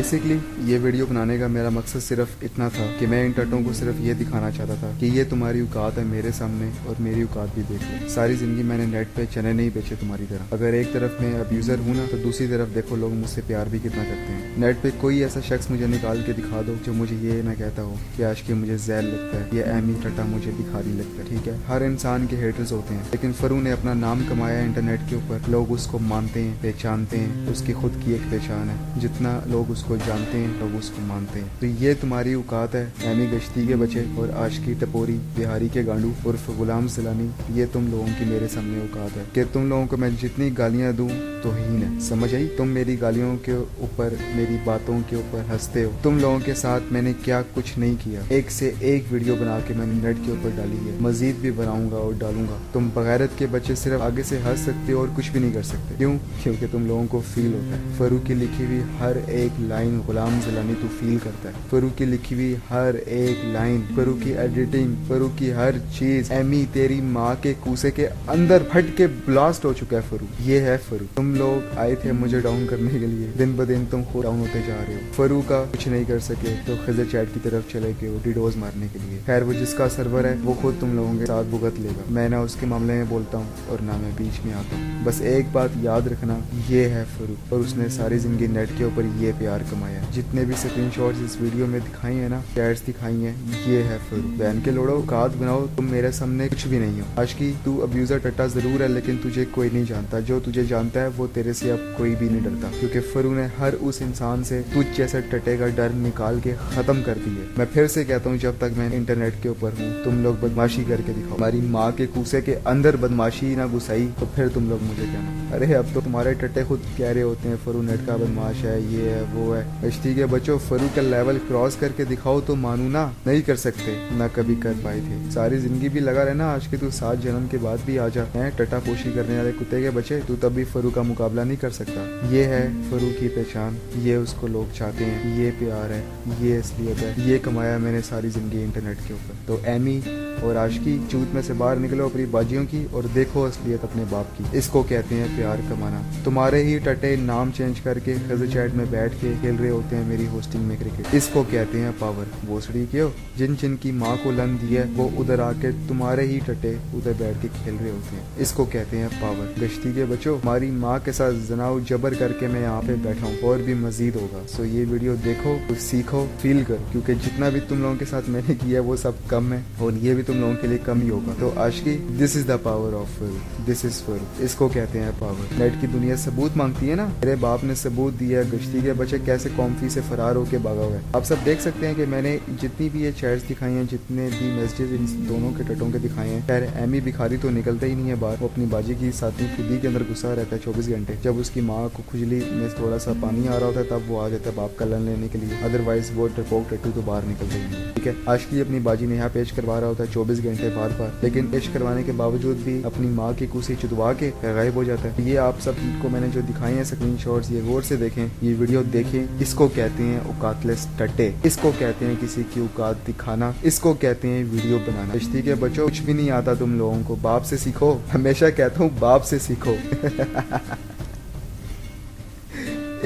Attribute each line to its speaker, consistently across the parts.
Speaker 1: Basically ये video बनाने का मेरा मकसद सिर्फ इतना था कि मैं इन टटों को सिर्फ ये दिखाना चाहता था कि ये तुम्हारी औकात है मेरे सामने और मेरी औकात भी देख लो। सारी जिंदगी मैंने नेट पे चने नहीं बेचे तुम्हारी तरह। अगर एक तरफ मैं अब्यूजर हूँ ना तो दूसरी तरफ देखो लोग मुझसे प्यार भी कितना करते हैं। नेट पे कोई ऐसा शख्स मुझे निकाल के दिखा दो जो मुझे ये ना कहता हो कि आज के मुझे जैल लगता है, ये एमी टटा मुझे भिखारी लगता है। ठीक है, हर इंसान के हेटर्स होते हैं, लेकिन फरू ने अपना नाम कमाया इंटरनेट के ऊपर। लोग उसको मानते हैं, पहचानते हैं, उसकी खुद की एक पहचान है। जितना लोग उसको जानते हैं लोग उसको मानते हैं। तो ये तुम्हारी औकात है एमी गश्ती के बच्चे और आशिकी टपोरी बिहारी के गांडू उर्फ गुलाम जिलानी। ये तुम लोगों की मेरे सामने औकात है कि तुम लोगों को मैं जितनी गालियां दूं तो हीन है, समझ आई? तुम मेरी गालियों के ऊपर, मेरी बातों के ऊपर हंसते हो। तुम लोगों के साथ मैंने क्या कुछ नहीं किया। एक से एक वीडियो बना के मैंने नेट के ऊपर डाली है, मजीद भी बनाऊंगा और डालूंगा। तुम बगैरत के बच्चे सिर्फ आगे से हंस सकते हो और कुछ भी नहीं कर सकते। क्यों? क्योंकि तुम लोगों को फील होता है। फरू की लिखी हुई हर एक लाइन गुलाम जिलानी तू फील करता है। फरू की लिखी हुई हर एक लाइन, फरू की एडिटिंग, फरू की हर चीज एमी तेरी माँ के कूसे के अंदर फट के ब्लास्ट हो चुका है फरू। ये है फरू। तुम लोग आए थे मुझे डाउन करने के लिए, दिन ब दिन तुम खुद डाउन होते जा रहे हो। फरू का कुछ नहीं कर सके तो खजर चैट की तरफ चले गए डिडोज मारने के लिए। खैर वो जिसका सर्वर है वो खुद तुम लोगों के साथ भुगत लेगा। मैं ना उसके मामले में बोलता हूँ और ना मैं बीच में आता हूँ। बस एक बात याद रखना, ये है फरू और उसने सारी जिंदगी नेट के ऊपर ये प्यार कमाया। जितने भी स्क्रीनशॉट्स इस वीडियो में दिखाई है ना, चैट्स दिखाई हैं, ये है फरू। बहन के लोड़ो औकात बनाओ, तुम मेरे सामने कुछ भी नहीं हो। आशिकी तू अब्यूजर टट्टा जरूर है लेकिन तुझे कोई नहीं जानता। जो तुझे जानता है वो तेरे से अब कोई भी नहीं डरता, क्योंकि फरू ने हर उस इंसान से तुझ जैसे टटे का डर निकाल के खत्म कर दिया। मैं फिर से कहता हूँ, जब तक मैं इंटरनेट के ऊपर हूँ तुम लोग बदमाशी करके दिखाओ। हमारी माँ के कूसे के अंदर बदमाशी ना घुसाई तो फिर तुम लोग मुझे कहना अरे अब तो तुम्हारे टट्टे खुद कह रहे होते हैं फरू नेट का बदमाश है, ये है वो है। गश्ती के बच्चों फरू का लेवल क्रॉस करके दिखाओ तो मानू ना। नहीं कर सकते, ना कभी कर पाए थे। सारी जिंदगी भी लगा रहना, आज के तू 7 जन्म के बाद भी आ जा। टटा पोशी करने वाले कुत्ते के बच्चे, तू तब भी फरू का मुकाबला नहीं कर सकता। ये है फरू की पहचान, ये उसको लोग चाहते हैं, ये प्यार है, ये असलियत है। ये कमाया मैंने सारी जिंदगी इंटरनेट के ऊपर। तो एमी और आशिकी चूत में से बाहर निकलो अपनी बाजियों की और देखो असलियत अपने बाप की। इसको कहते हैं प्यार कमाना। तुम्हारे ही टटे नाम चेंज करके खजर चैट में बैठ के खेल रहे होते हैं मेरी होस्टिंग में क्रिकेट। इसको कहते हैं पावर। भोसड़ी क्यों? जिन जिन की माँ को लन दी है वो उधर आके तुम्हारे ही टटे उधर बैठ के खेल रहे होते हैं। इसको कहते हैं पावर। गश्ती के बच्चों, हमारी माँ के साथ जनाओ जबर करके मैं यहाँ पे बैठा हूँ और भी मजीद होगा। सो ये वीडियो देखो, कुछ सीखो, फील करो, क्योंकि जितना भी तुम लोगों के साथ मैंने किया वो सब कम है और ये भी तुम लोगों के लिए कम ही होगा। तो आशिकी, this is the power of Faru, this is Faru. इसको कहते हैं पावर। नेट की दुनिया सबूत मांगती है ना, मेरे बाप ने सबूत दिया गश्ती के बच्चे कैसे कॉम्फी से फरार होके भागा हुआ है। आप सब देख सकते हैं कि मैंने जितनी भी ये चैट्स दिखाई हैं, जितने भी मैसेजेस इन दोनों के टटों के दिखाए हैं। खैर एमी भिखारी तो निकलता ही नहीं है बाहर, वो अपनी बाजी की साथी खुदी के अंदर घुसा रहता है 24 घंटे। जब उसकी माँ को खुजली में थोड़ा सा पानी आ रहा होता है तब वो आ जाता है बाप का लन लेने के लिए, अदरवाइज वो टपोक टट्टू तो बाहर निकलता ही नहीं। ठीक है, आशिकी अपनी बाजी ने यहाँ पेश करवा रहा होता है 24 घंटे बार बार, लेकिन पेश करवाने के बावजूद भी अपनी माँ की कुर्सी चुदवा के गायब हो जाता है। ये आप सब को मैंने जो दिखाए हैं स्क्रीनशॉट्स, ये गौर से देखें, ये वीडियो देखें। इसको कहते हैं औकातलेस टट्टे, इसको कहते हैं किसी की औकात दिखाना, इसको कहते हैं वीडियो बनाना। गश्ती के बच्चों, कुछ भी नहीं आता तुम लोगों को, बाप से सीखो। हमेशा कहता हूँ बाप से सीखो।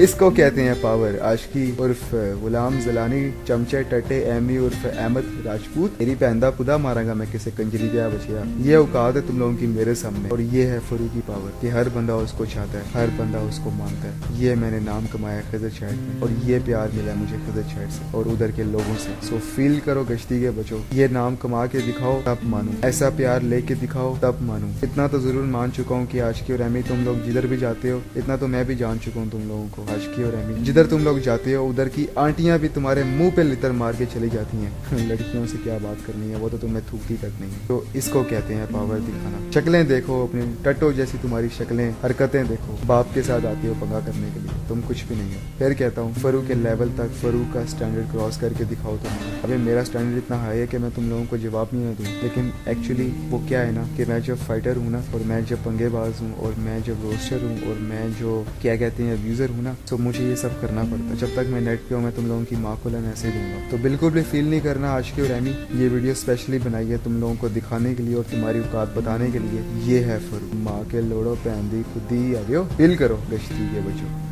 Speaker 1: इसको कहते हैं पावर। आशिकी उर्फ गुलाम जिलानी, चमचे टट्टे एमी उर्फ अहमद राजपूत, मेरी पैंदा खुदा मारांगा मैं किसे कंजरी दिया बचिया। ये औकात है तुम लोगों की मेरे सामने और ये है फरू की पावर कि हर बंदा उसको चाहता है, हर बंदा उसको मानता है। ये मैंने नाम कमाया खजर चैट में और ये प्यार मिला मुझे खजर चैट से और उधर के लोगों से। सो फील करो गश्ती के बच्चों, ये नाम कमा के दिखाओ तब मानू, ऐसा प्यार लेके दिखाओ तब मानू। इतना तो जरूर मान चुका हूँ कि आशिकी और एमी तुम लोग जिधर भी जाते हो, इतना तो मैं भी जान चुका हूँ तुम लोगों को। आशिकी और एमी जिधर तुम लोग जाते हो उधर की आंटियां भी तुम्हारे मुंह पे लितर मार के चली जाती हैं। लड़कियों से क्या बात करनी है, वो तो तुम्हें थूकती तक नहीं। तो इसको कहते हैं पावर दिखाना। शक्लें देखो अपने टट्टो जैसी, तुम्हारी शक्लें, हरकतें देखो। बाप के साथ आती हो पंगा करने के लिए, तुम कुछ भी नहीं हो। फिर कहता हूँ फरू के लेवल तक, फरू का स्टैंडर्ड क्रॉस करके दिखाओ तुम। अबे मेरा स्टैंडर्ड इतना हाई है कि मैं तुम लोगों को जवाब नहीं दूं, लेकिन एक्चुअली वो क्या है ना कि मैं जब फाइटर हूँ ना, और मैं जब पंगेबाज हूँ, और मैं जब रोस्टर हूँ, और मैं जो क्या कहते हैं अब्यूजर हूँ ना, तो मुझे ये सब करना पड़ता है। जब तक मैं नेट पे हूँ मैं तुम लोगों की माँ को लन ऐसे ही दूंगा। तो बिल्कुल भी फील नहीं करना। आशिकी और एमी, ये वीडियो स्पेशली बनाई है तुम लोगों को दिखाने के लिए और तुम्हारी औकात बताने के लिए। ये है फरू, माँ के लोड़ो पहन दी खुद ही आ गयो। फील करो गश्ती के बच्चों।